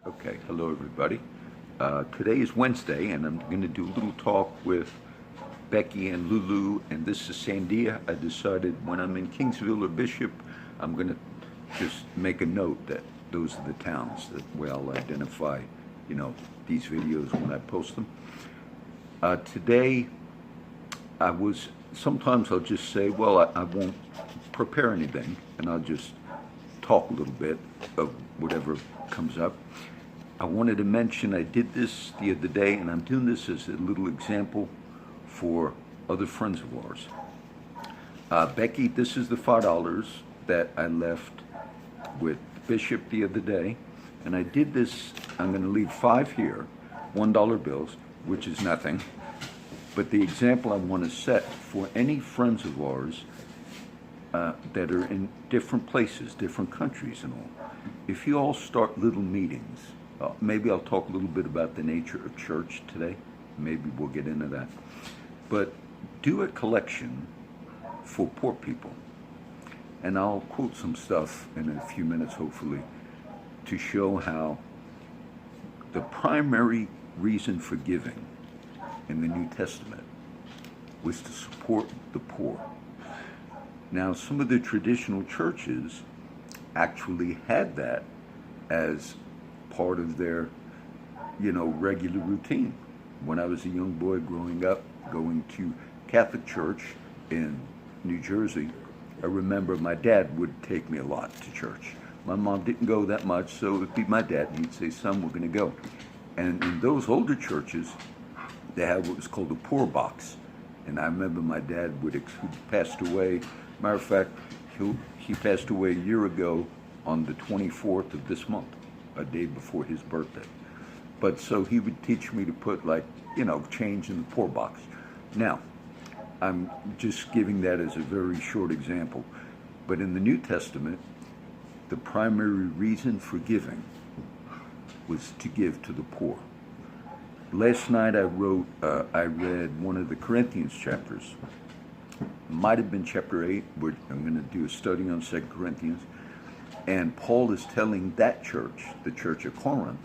Okay, hello everybody. Today is Wednesday, and I'm going to do a little talk with Becky and Lulu, and this is Sandia. I decided when I'm in Kingsville or Bishop, I'm going to just make a note that those are the towns that will identify, these videos when I post them. Today, sometimes I'll just say, well, I won't prepare anything, and I'll just talk a little bit of whatever comes up. I wanted to mention I did this the other day, and I'm doing this as a little example for other friends of ours. Becky, this is the $5 that I left with Bishop the other day, and I did this. I'm going to leave 5 here, $1 bills, which is nothing. But the example I want to set for any friends of ours that are in different places, different countries and all, if you all start little meetings, maybe I'll talk a little bit about the nature of church today. Maybe we'll get into that. But do a collection for poor people. And I'll quote some stuff in a few minutes, hopefully, to show how the primary reason for giving in the New Testament was to support the poor. Now, some of the traditional churches actually had that as part of their, regular routine. When I was a young boy growing up, going to Catholic church in New Jersey, I remember my dad would take me a lot to church. My mom didn't go that much, so it would be my dad. He'd say, son, we're going to go. And in those older churches, they had what was called a poor box. And I remember my dad who passed away. Matter of fact, he passed away a year ago on the 24th of this month, a day before his birthday. But so he would teach me to put change in the poor box. Now, I'm just giving that as a very short example. But in the New Testament, the primary reason for giving was to give to the poor. Last night I read one of the Corinthians chapters. Might have been chapter 8, where I'm going to do a study on 2 Corinthians. And Paul is telling that church, the church of Corinth,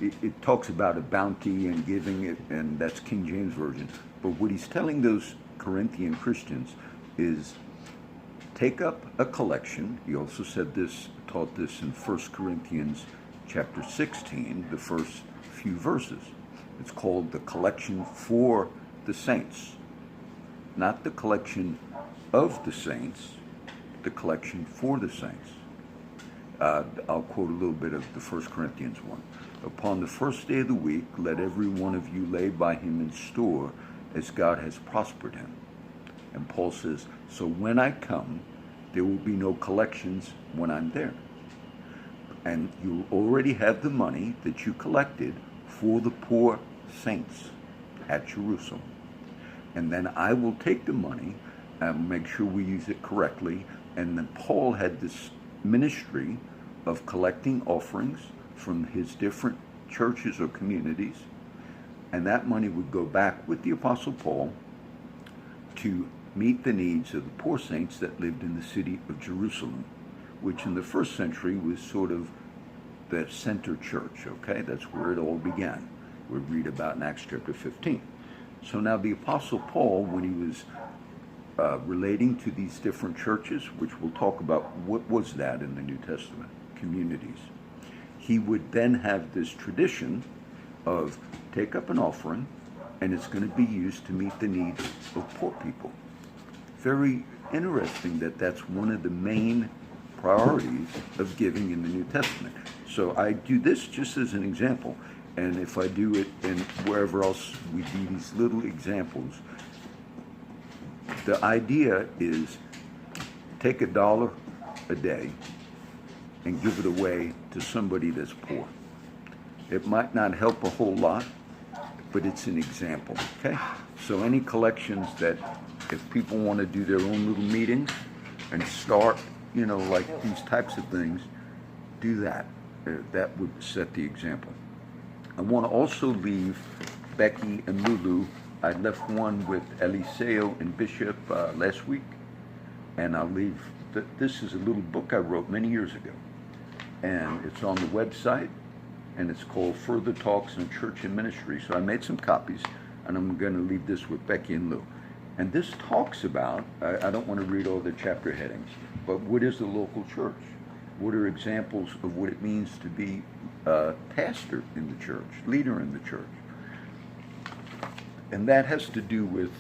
it talks about a bounty and giving it, and that's King James Version. But what he's telling those Corinthian Christians is take up a collection. He also taught this in 1 Corinthians chapter 16, the first few verses. It's called the collection for the saints. Not the collection of the saints, the collection for the saints. I'll quote a little bit of the 1 Corinthians 1. Upon the first day of the week, let every one of you lay by him in store as God has prospered him. And Paul says, so when I come, there will be no collections when I'm there. And you already have the money that you collected for the poor saints at Jerusalem. And then I will take the money and make sure we use it correctly. And then Paul had this ministry of collecting offerings from his different churches or communities, and that money would go back with the Apostle Paul to meet the needs of the poor saints that lived in the city of Jerusalem, which in the first century was sort of the center church, okay? That's where it all began. We read about in Acts chapter 15. So now the Apostle Paul, when he was relating to these different churches, which we'll talk about what was that in the New Testament, communities, he would then have this tradition of take up an offering, and it's going to be used to meet the needs of poor people. Very interesting that that's one of the main priorities of giving in the New Testament. So I do this just as an example, and if I do it in wherever else we do these little examples, the idea is take $1 a day and give it away to somebody that's poor. It might not help a whole lot, but it's an example, okay? So any collections that, if people want to do their own little meetings and start, like these types of things, do that. That would set the example. I want to also leave Becky and Lulu. I left one with Eliseo and Bishop last week, and I'll leave. This is a little book I wrote many years ago, and it's on the website. and it's called Further Talks on Church and Ministry. So I made some copies, and I'm going to leave this with Becky and Lou. And this talks about, I don't want to read all the chapter headings, but what is the local church? What are examples of what it means to be a pastor in the church, leader in the church? And that has to do with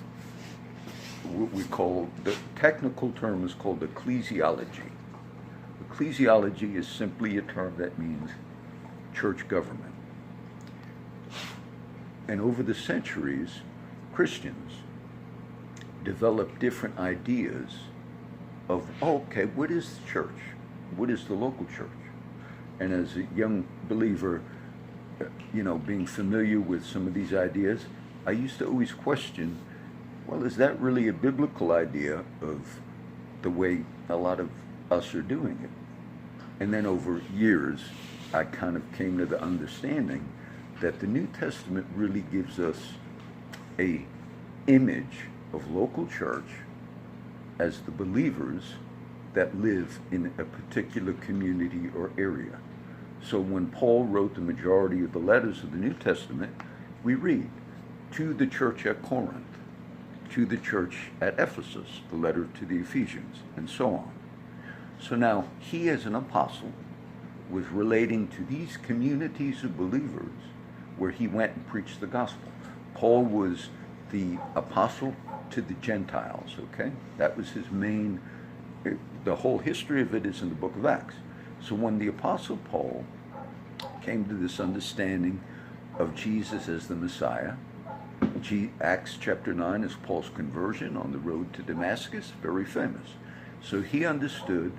what we call, the technical term is called ecclesiology. Ecclesiology is simply a term that means church government. And over the centuries, Christians developed different ideas of, okay, what is the church? What is the local church? And as a young believer, being familiar with some of these ideas, I used to always question, well, is that really a biblical idea of the way a lot of us are doing it? And then over years, I kind of came to the understanding that the New Testament really gives us a image of local church as the believers that live in a particular community or area. So when Paul wrote the majority of the letters of the New Testament, we read, to the church at Corinth, to the church at Ephesus, the letter to the Ephesians, and so on. So now, he as an apostle was relating to these communities of believers where he went and preached the gospel. Paul was the apostle to the Gentiles, okay? That was his main, the whole history of it is in the book of Acts. So when the apostle Paul came to this understanding of Jesus as the Messiah, Acts chapter 9 is Paul's conversion on the road to Damascus, very famous. So he understood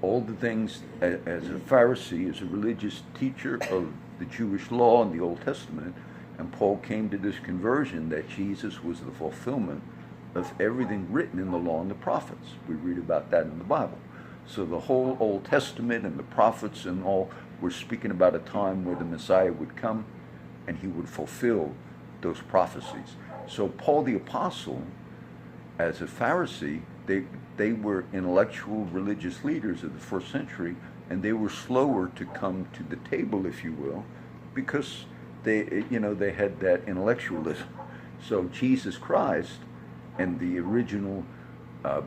all the things as a Pharisee, as a religious teacher of the Jewish law and the Old Testament, and Paul came to this conversion that Jesus was the fulfillment of everything written in the law and the prophets. We read about that in the Bible. So the whole Old Testament and the prophets and all were speaking about a time where the Messiah would come and he would fulfill those prophecies. So Paul the Apostle, as a Pharisee, they were intellectual religious leaders of the first century, and they were slower to come to the table, if you will, because they had that intellectualism. So Jesus Christ and the original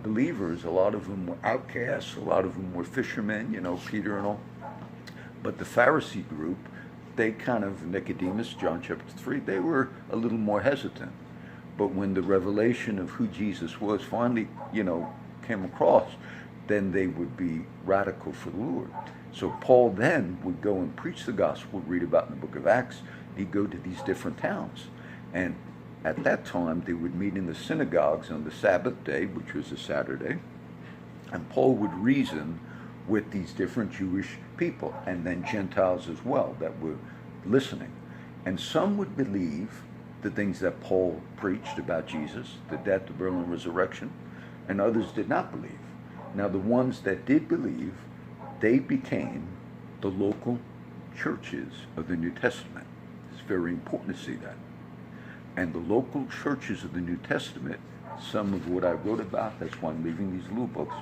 believers, a lot of them were outcasts, a lot of them were fishermen, Peter and all. But the Pharisee group, they kind of, Nicodemus, John chapter 3, they were a little more hesitant. But when the revelation of who Jesus was finally, came across, then they would be radical for the Lord. So Paul then would go and preach the gospel, read about in the book of Acts. He'd go to these different towns. And at that time, they would meet in the synagogues on the Sabbath day, which was a Saturday. And Paul would reason with these different Jewish people, and then Gentiles as well that were listening. And some would believe the things that Paul preached about Jesus, the death, the burial, and resurrection, and others did not believe. Now the ones that did believe, they became the local churches of the New Testament. It's very important to see that. And the local churches of the New Testament, some of what I wrote about, that's why I'm leaving these little books,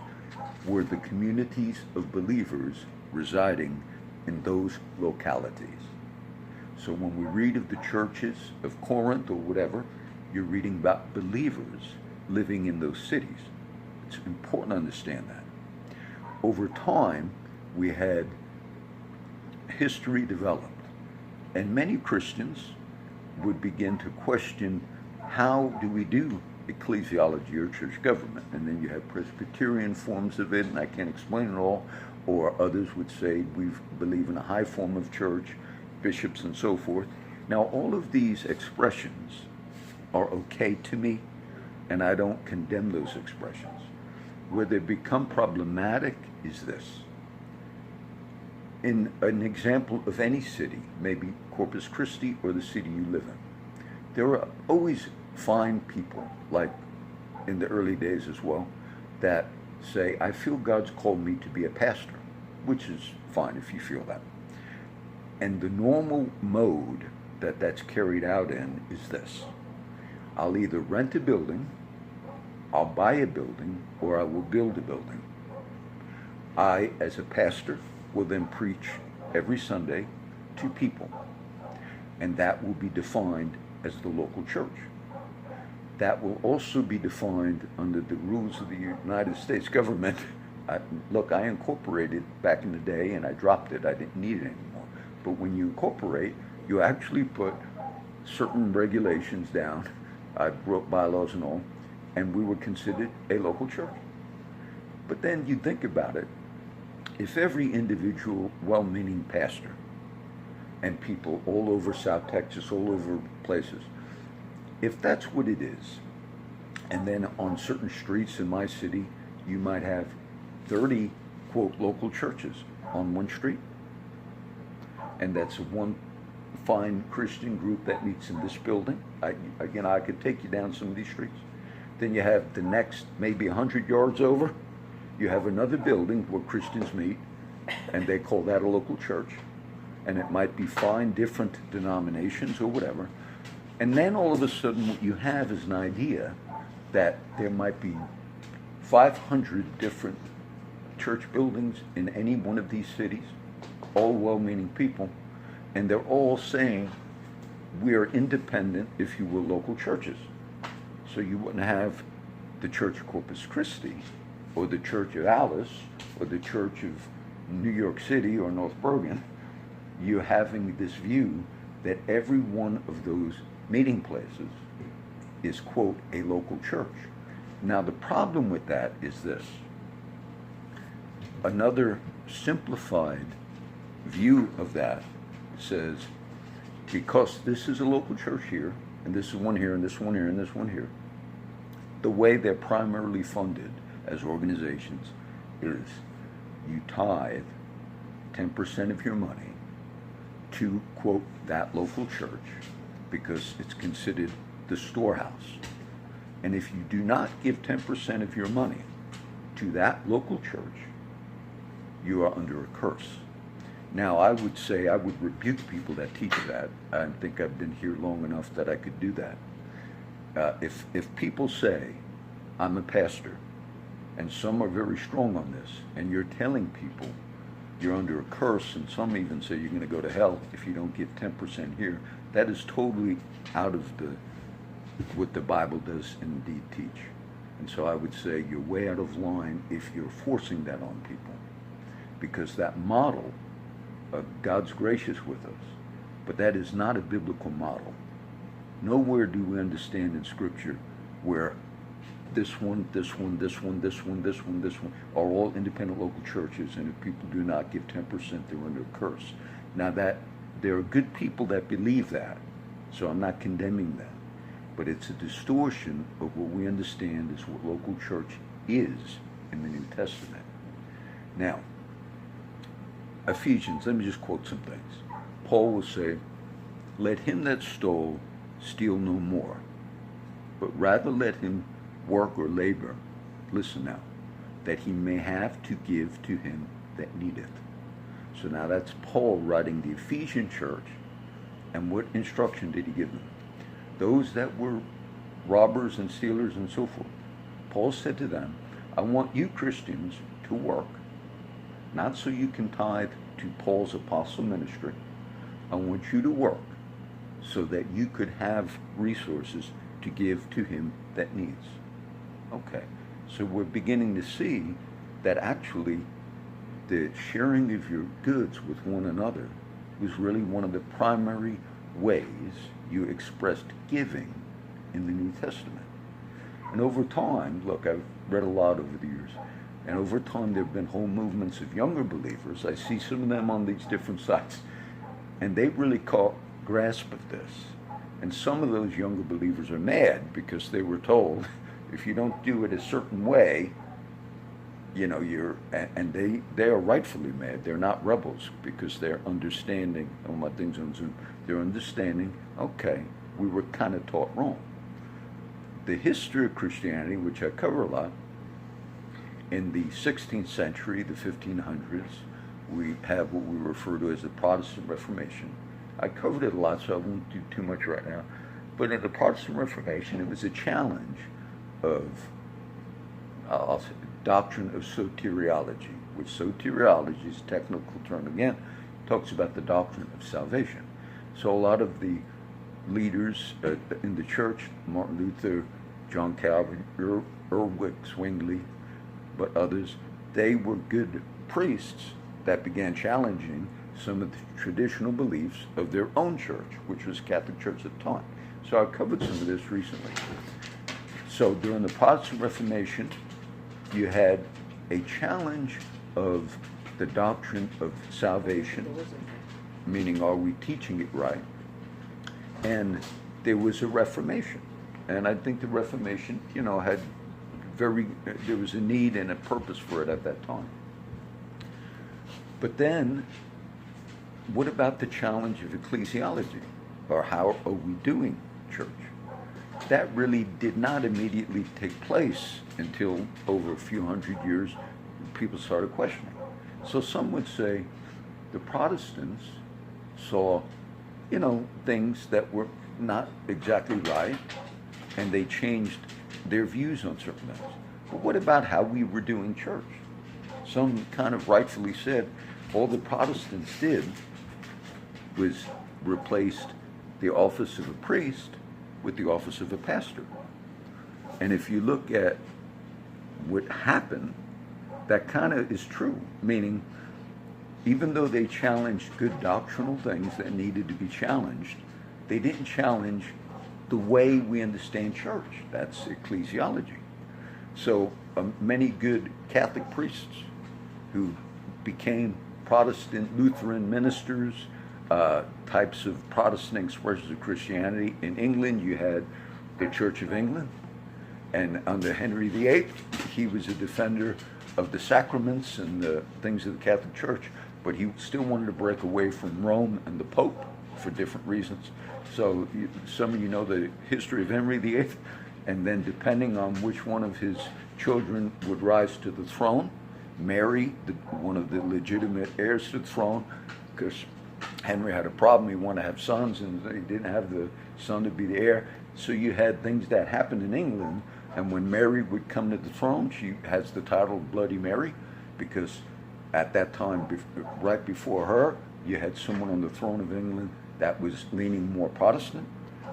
were the communities of believers residing in those localities. So when we read of the churches of Corinth or whatever, you're reading about believers living in those cities. It's important to understand that. Over time, we had history developed, and many Christians would begin to question, how do we do ecclesiology or church government? And then you have Presbyterian forms of it, and I can't explain it all, or others would say we believe in a high form of church, bishops and so forth. Now all of these expressions are okay to me, and I don't condemn those expressions. Where they become problematic is this. In an example of any city, maybe Corpus Christi or the city you live in, there are always fine people, like in the early days as well, that say, I feel God's called me to be a pastor, which is fine if you feel that. And the normal mode that that's carried out in is this. I'll either rent a building, I'll buy a building, or I will build a building. I, as a pastor, will then preach every Sunday to people, and that will be defined as the local church. That will also be defined under the rules of the United States government. Look, I incorporated back in the day and I dropped it. I didn't need it anymore. But when you incorporate, you actually put certain regulations down. I wrote bylaws and all, and we were considered a local church. But then you think about it, if every individual well-meaning pastor and people all over South Texas, all over places, if that's what it is, and then on certain streets in my city, you might have 30, quote, local churches on one street, and that's one fine Christian group that meets in this building. I could take you down some of these streets. Then you have the next, maybe 100 yards over, you have another building where Christians meet, and they call that a local church. And it might be fine, different denominations or whatever. And then all of a sudden what you have is an idea that there might be 500 different church buildings in any one of these cities, all well-meaning people, and they're all saying we are independent, if you will, local churches. So you wouldn't have the Church of Corpus Christi, or the Church of Alice, or the Church of New York City or North Bergen. You're having this view that every one of those meeting places is, quote, a local church. Now the problem with that is this. Another simplified view of that says, because this is a local church here, and this is one here, and this one here, and this one here, the way they're primarily funded as organizations is you tithe 10% of your money to, quote, that local church, because it's considered the storehouse. And if you do not give 10% of your money to that local church, you are under a curse. Now, I would say I would rebuke people that teach that. I think I've been here long enough that I could do that. If people say, I'm a pastor, and some are very strong on this, and you're telling people you're under a curse, and some even say you're going to go to hell if you don't give 10% here, that is totally out of what the Bible does indeed teach. And so I would say you're way out of line if you're forcing that on people, because that model, God's gracious with us, but that is not a biblical model. Nowhere do we understand in Scripture where this one, this one, this one, this one, this one, this one are all independent local churches, and if people do not give 10%, they're under a curse. Now that there are good people that believe that, so I'm not condemning them, but it's a distortion of what we understand is what local church is in the New Testament. Now, Ephesians, let me just quote some things. Paul will say, let him that stole steal no more, but rather let him work or labor, listen now, that he may have to give to him that needeth. So now that's Paul writing the Ephesian church, and what instruction did he give them? Those that were robbers and stealers and so forth. Paul said to them, I want you Christians to work, not so you can tithe to Paul's apostle ministry. I want you to work so that you could have resources to give to him that needs. Okay, so we're beginning to see that actually the sharing of your goods with one another was really one of the primary ways you expressed giving in the New Testament. And over time, look, I've read a lot over the years, and over time there have been whole movements of younger believers. I see some of them on these different sites, and they've really caught grasp of this. And some of those younger believers are mad because they were told, if you don't do it a certain way, you know, and they are rightfully mad. They're not rebels because they're understanding, all my things on Zoom, they're understanding, okay, we were kind of taught wrong. The history of Christianity, which I cover a lot, in the 16th century, the 1500s, we have what we refer to as the Protestant Reformation. I covered it a lot, so I won't do too much right now. But in the Protestant Reformation, it was a challenge of I'll say, doctrine of soteriology, which soteriology is a technical term again, talks about the doctrine of salvation. So a lot of the leaders in the church, Martin Luther, John Calvin, Erwin Zwingli, but others, they were good priests that began challenging some of the traditional beliefs of their own church, which was Catholic Church at the time. So I covered some of this recently. So during the Protestant Reformation, you had a challenge of the doctrine of salvation, meaning are we teaching it right? And there was a Reformation. And I think the Reformation, had there was a need and a purpose for it at that time. But then, what about the challenge of ecclesiology? Or how are we doing church? That really did not immediately take place until over a few hundred years, people started questioning. So some would say the Protestants saw, things that were not exactly right, and they changed their views on certain things. But what about how we were doing church? Some kind of rightfully said all the Protestants did was replaced the office of a priest with the office of a pastor. And if you look at what happened, that kind of is true, meaning even though they challenged good doctrinal things that needed to be challenged, they didn't challenge the way we understand church. That's ecclesiology. So many good Catholic priests who became Protestant Lutheran ministers, types of Protestant expressions of Christianity. In England, you had the Church of England, and under Henry VIII, he was a defender of the sacraments and the things of the Catholic Church, but he still wanted to break away from Rome and the Pope for different reasons. So some of you know the history of Henry VIII, and then depending on which one of his children would rise to the throne, Mary, one of the legitimate heirs to the throne, because Henry had a problem. He wanted to have sons, and he didn't have the son to be the heir. So you had things that happened in England, and when Mary would come to the throne, she has the title Bloody Mary, because at that time, right before her, you had someone on the throne of England that was leaning more Protestant,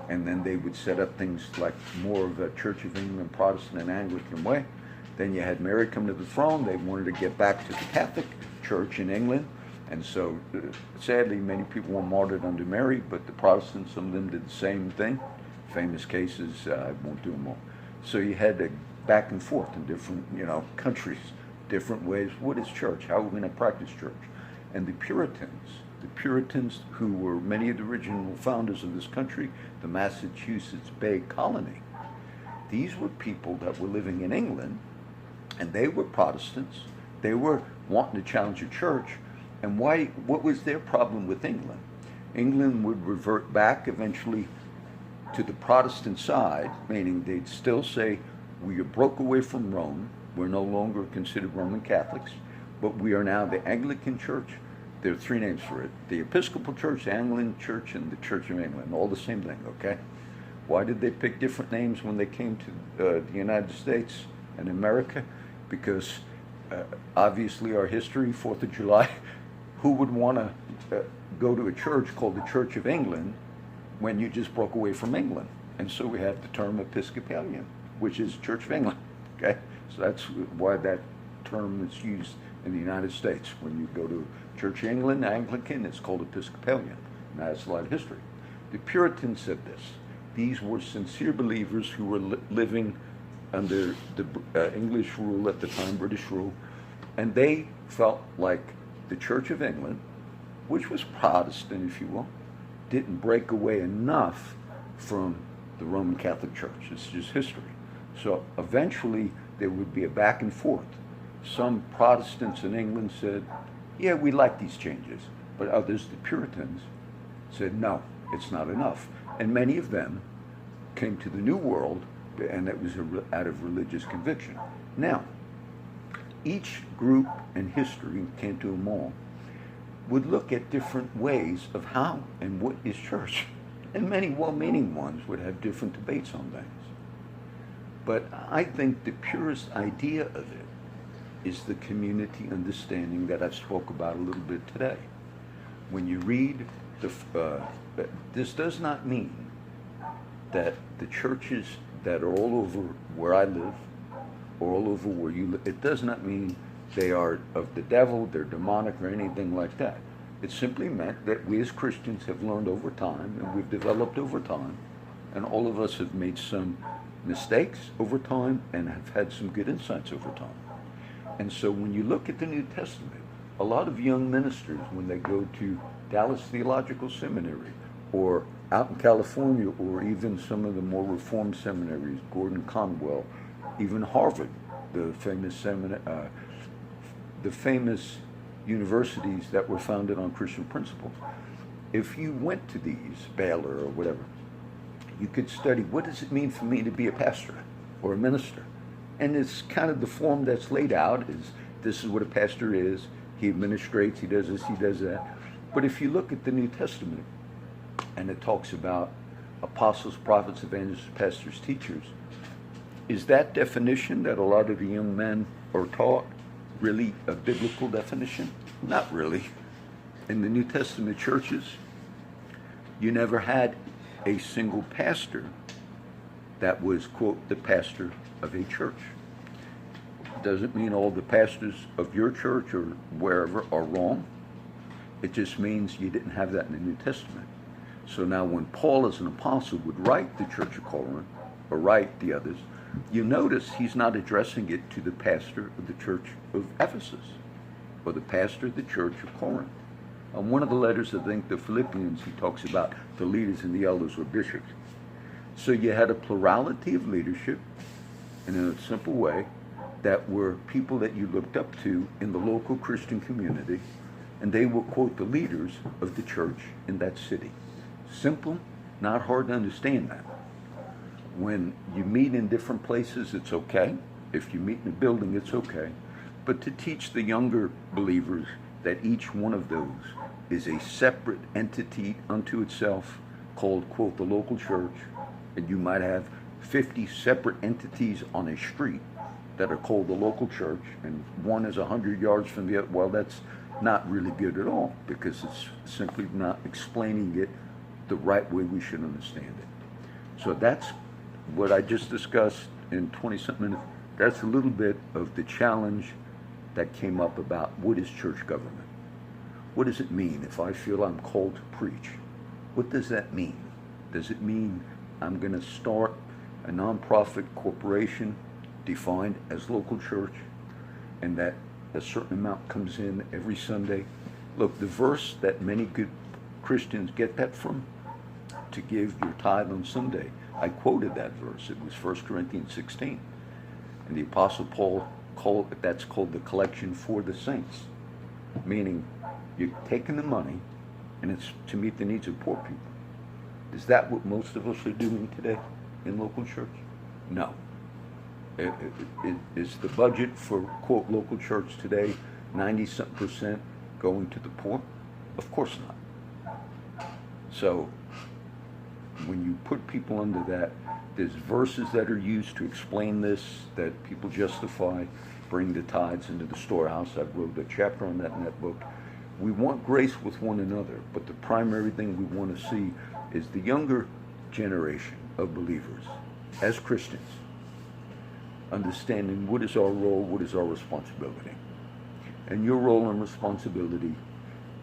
and then they would set up things like more of a Church of England Protestant and Anglican way. Then you had Mary come to the throne. They wanted to get back to the Catholic Church in England, and so sadly many people were martyred under Mary, but the Protestants, some of them did the same thing. Famous cases, I won't do them all. So you had to back and forth in different countries, different ways. What is church? How are we going to practice church? And the Puritans who were many of the original founders of this country, the Massachusetts Bay Colony, these were people that were living in England, and they were Protestants. They were wanting to challenge the church. And what was their problem with England? England would revert back eventually to the Protestant side, meaning they'd still say, we broke away from Rome, we're no longer considered Roman Catholics, but we are now the Anglican Church. There are three names for it: the Episcopal Church, the Anglican Church, and the Church of England, all the same thing, okay? Why did they pick different names when they came to the United States and America? Because obviously our history, 4th of July, who would want to go to a church called the Church of England when you just broke away from England? And so we have the term Episcopalian, which is Church of England, okay? So that's why that term is used in the United States. When you go to Church of England, Anglican, it's called Episcopalian. And that's a lot of history. The Puritans said this. These were sincere believers who were living under the English rule at the time, British rule, and they felt like the Church of England, which was Protestant, if you will, didn't break away enough from the Roman Catholic Church. It's just history. So eventually there would be a back and forth. Some Protestants in England said, yeah, we like these changes. But others, the Puritans, said, no, it's not enough. And many of them came to the New World, and it was out of religious conviction. Now, each group in history, came to them all, would look at different ways of how and what is church. And many well-meaning ones would have different debates on things. But I think the purest idea of it is the community understanding that I've spoke about a little bit today. when you read this does not mean that the churches that are all over where I live, or all over where you live, it does not mean they are of the devil, they're demonic, or anything like that. It simply meant that we as Christians have learned over time, and we've developed over time, and all of us have made some mistakes over time and have had some good insights over time. And so when you look at the New Testament, a lot of young ministers, when they go to Dallas Theological Seminary, or out in California, or even some of the more reformed seminaries, Gordon Conwell, even Harvard, the famous universities that were founded on Christian principles. If you went to these, Baylor or whatever, you could study, what does it mean for me to be a pastor or a minister? And it's kind of the form that's laid out is, this is what a pastor is. He administrates, he does this, he does that. But if you look at the New Testament, and it talks about apostles, prophets, evangelists, pastors, teachers, is that definition that a lot of the young men are taught really a biblical definition? Not really. In the New Testament churches, you never had a single pastor that was, quote, the pastor of a church. Doesn't mean all the pastors of your church or wherever are wrong. It just means you didn't have that in the New Testament. So now when Paul as an apostle would write the church of Corinth, or write the others, you notice he's not addressing it to the pastor of the church of Ephesus, or the pastor of the church of Corinth. On one of the letters, I think the Philippians, he talks about the leaders and the elders or bishops. So you had a plurality of leadership, in a simple way, that were people that you looked up to in the local Christian community, and they were, quote, the leaders of the church in that city. Simple, not hard to understand that. When you meet in different places, it's okay. If you meet in a building, it's okay. But to teach the younger believers that each one of those is a separate entity unto itself, called, quote, the local church, and you might have 50 separate entities on a street that are called the local church, and one is 100 yards from the other. Well, that's not really good at all, because it's simply not explaining it the right way we should understand it. So that's what I just discussed in 20-something minutes. That's a little bit of the challenge that came up about what is church government. What does it mean if I feel I'm called to preach? What does that mean? Does it mean I'm going to start a nonprofit corporation defined as local church, and that a certain amount comes in every Sunday? Look, the verse that many good Christians get that from, to give your tithe on Sunday, I quoted that verse. It was 1 Corinthians 16. And the Apostle Paul that's called the collection for the saints. Meaning, you're taking the money, and it's to meet the needs of poor people. Is that what most of us are doing today in local church? No. Is the budget for, quote, local church today 90-something% going to the poor? Of course not. So, when you put people under that, there's verses that are used to explain this, that people justify, bring the tithes into the storehouse. I wrote a chapter on that in that book. We want grace with one another, but the primary thing we want to see is the younger generation of believers, as Christians, understanding what is our role, what is our responsibility. And your role and responsibility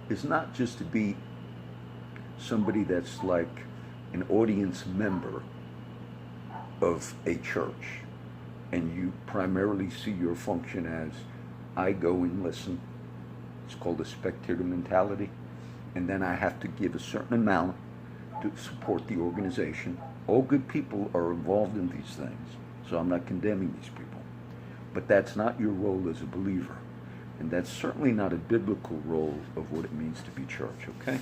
is not just to be somebody that's like an audience member of a church, and you primarily see your function as, I go and listen. It's called a spectator mentality. And then I have to give a certain amount to support the organization. All good people are involved in these things, so I'm not condemning these people. But that's not your role as a believer. And that's certainly not a biblical role of what it means to be church, okay?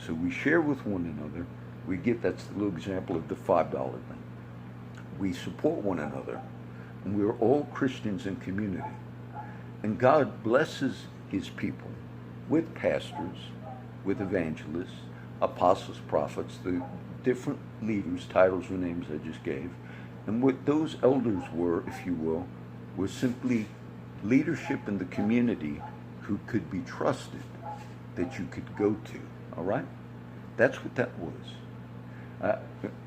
So we share with one another. We get, that's the little example of the $5 thing. We support one another, and we're all Christians in community. And God blesses his people with pastors, with evangelists, apostles, prophets, the different leaders, titles or names I just gave. And what those elders were, if you will, was simply leadership in the community who could be trusted that you could go to. All right? That's what that was.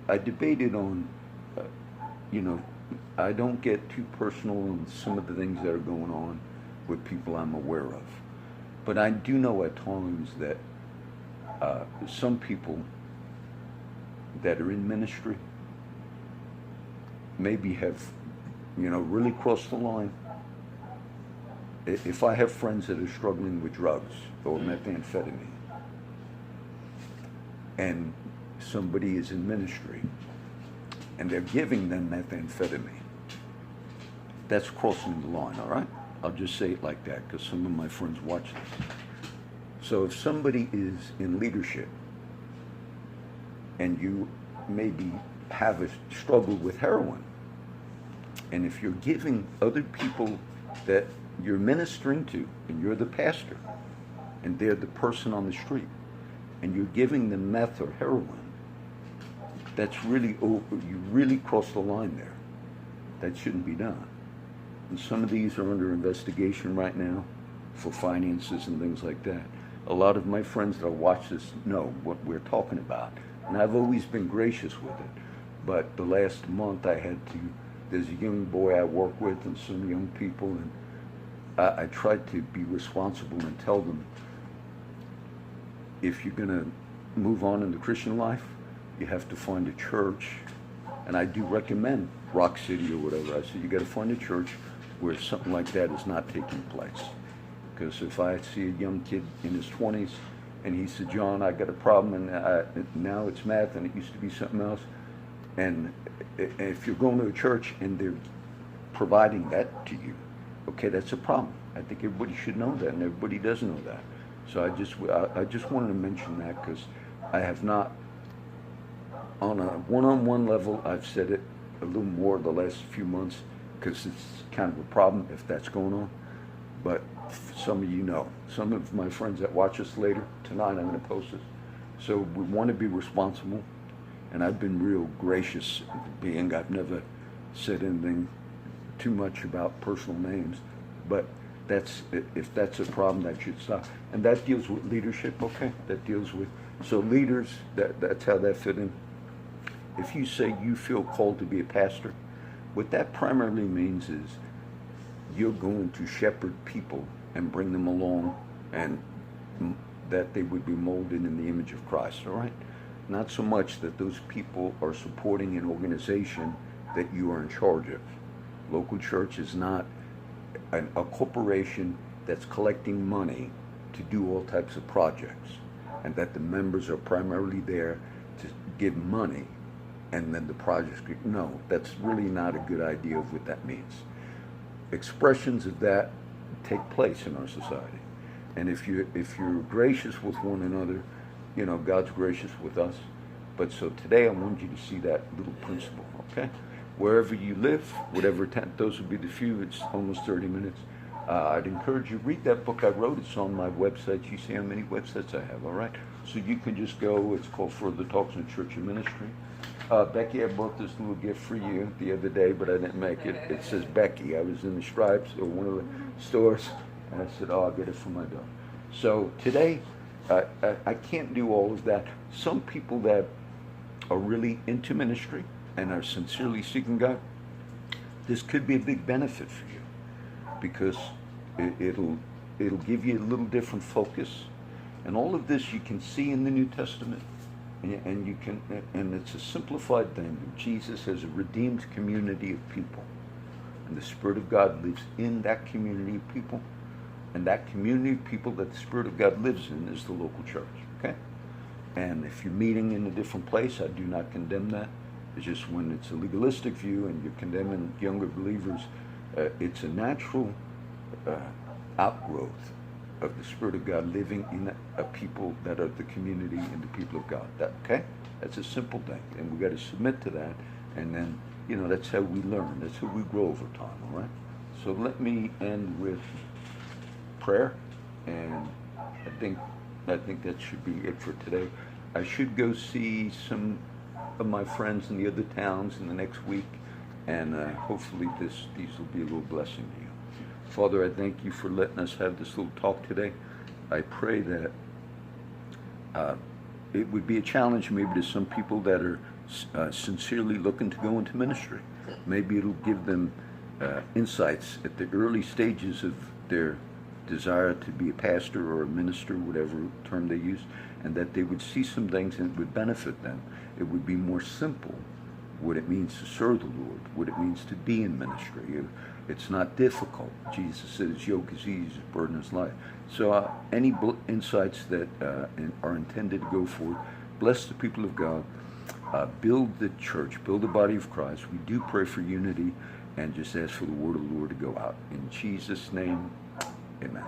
I debated on, uh, you know, I don't get too personal on some of the things that are going on with people I'm aware of. But I do know at times that some people that are in ministry maybe have, really crossed the line. If I have friends that are struggling with drugs or methamphetamine, and somebody is in ministry and they're giving them methamphetamine, that's crossing the line, all right? I'll just say it like that because some of my friends watch this. So if somebody is in leadership and you maybe have a struggle with heroin, and if you're giving other people that you're ministering to, and you're the pastor, and they're the person on the street, and you're giving them meth or heroin, that's really you really cross the line there. That shouldn't be done. And some of these are under investigation right now for finances and things like that. A lot of my friends that watch this know what we're talking about, and I've always been gracious with it. But the last month there's a young boy I work with and some young people, and I tried to be responsible and tell them, if you're going to move on in the Christian life, you have to find a church. And I do recommend Rock City or whatever. I said, you got to find a church where something like that is not taking place. Because if I see a young kid in his 20s and he said, John, I got a problem, and now it's math and it used to be something else. And if you're going to a church and they're providing that to you, okay, that's a problem. I think everybody should know that, and everybody doesn't know that. So I just wanted to mention that because I have not, on a one-on-one level, I've said it a little more the last few months because it's kind of a problem if that's going on. But some of you know. Some of my friends that watch us later, tonight I'm going to post this. So we want to be responsible, and I've been real gracious being I've never said anything too much about personal names, but if that's a problem, that should stop. And that deals with leadership, okay? That deals with, so leaders, that's how that fit in. If you say you feel called to be a pastor, what that primarily means is you're going to shepherd people and bring them along, and that they would be molded in the image of Christ, all right? Not so much that those people are supporting an organization that you are in charge of. Local church is not a corporation that's collecting money to do all types of projects, and that the members are primarily there to give money, and then the projects. No, that's really not a good idea of what that means. Expressions of that take place in our society, and if you're gracious with one another, God's gracious with us. But so today I want you to see that little principle, okay? Wherever you live, whatever tent, those would be the few. It's almost 30 minutes. I'd encourage you to read that book I wrote. It's on my website. You see how many websites I have, all right? So you can just go. It's called Further Talks in Church and Ministry. Becky, I brought this little gift for you the other day, but I didn't make it. It says Becky. I was in the Stripes or one of the stores, and I said, I'll get it for my daughter. So today, I can't do all of that. Some people that are really into ministry and are sincerely seeking God, this could be a big benefit for you, because it'll give you a little different focus, and all of this you can see in the New Testament, and you can, and it's a simplified thing. Jesus has a redeemed community of people, and the Spirit of God lives in that community of people, and that community of people that the Spirit of God lives in is the local church. Okay, and if you're meeting in a different place, I do not condemn that. It's just when it's a legalistic view and you're condemning younger believers, it's a natural outgrowth of the Spirit of God living in a people that are the community and the people of God. Okay? That's a simple thing, and we got to submit to that, and then, that's how we learn. That's how we grow over time, all right? So let me end with prayer, and I think that should be it for today. I should go see some of my friends in the other towns in the next week, and hopefully these will be a little blessing to you. Father, I thank you for letting us have this little talk today. I pray that It would be a challenge maybe to some people that are sincerely looking to go into ministry. Maybe it'll give them insights at the early stages of their desire to be a pastor or a minister, whatever term they use, and that they would see some things and it would benefit them. It would be more simple what it means to serve the Lord, what it means to be in ministry. It's not difficult. Jesus said his yoke is easy, his burden is light. So any insights that are intended to go forth, bless the people of God, build the church, build the body of Christ. We do pray for unity and just ask for the word of the Lord to go out. In Jesus' name, amen.